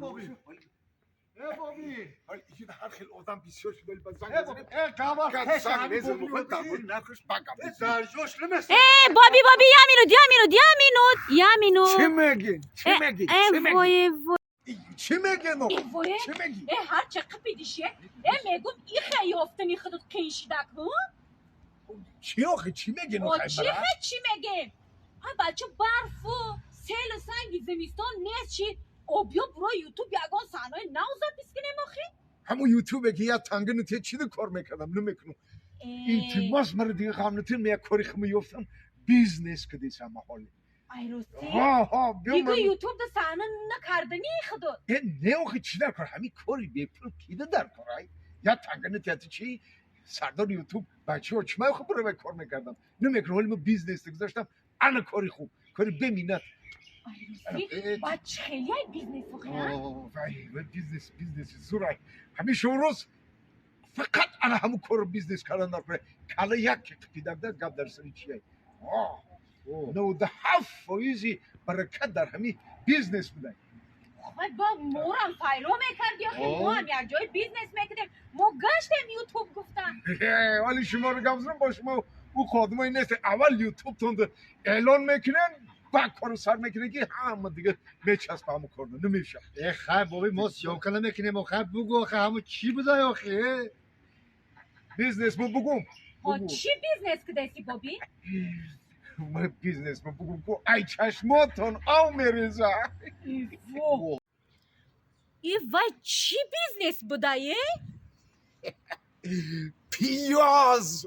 بابی بابی حالا این هر خیلی آدم بسیار شده با زنگ قهوه زنگ نزد بخواد دامون نرخش بگم درجوش نمیشه بابی یه مینوت چی میگین چی میگین وای چی میگین هر چه قپیدیشه میگم این خیلی افتنی خودت کنشیدک بو چی آخه چی میگین چی میگه بچه برف و سیل و سنگی زمستان نیست چی بیا برو یوتیوب یگان صحنه نو زپیس کنیم آخی همون یوتیوبه که یا تنگنتی چی ده کار میکردم نمیکنم İltimas mı diye kanıtın mı ya korikmi yoksan business kıdıysa mahalle. ای راستی Ha دیگه بیام یوتیوب ده صحنه نکردنی خدا ne o ki çi der kar hami kori bepul kide der karay. Ya tanganı tiyatı çi sardar YouTube بچه ها چمه خب برای کار میکردم نمیکنم ولی من بیزنس گذاشتم انا کاری خوب کاری بمینت ای راستی بچه خیلی های بیزنس بخیر وای بیزنس زورای همیشه اون روز فقط انا همون کار بیزنس کردن نکنه کالا یک که قیدم در گب در سری چیه 97% برکت در همین بیزنس بودن خب با مورم فایرو میکردی آخه ما هم یک جای بیزنس میکردیم ما گشتیم یوتیوب گفتن ولی شما رو گمزنم با شما او خادمایی نیست اول یوتیوب تون اعلان میکنن بعد کارو سر میکنه که همه دیگه میچسب همون کار نمیشه خب بابی ما سیام کنه میکنیم خب بگو آخه همون چی بوده آخه بیزنس مو بگم چی بیزنس کدیسی بابی؟ من بیزنس مو بگم که ای چشماتون آو میریزه ای وای چی بیزنس بوده یه؟ پیاز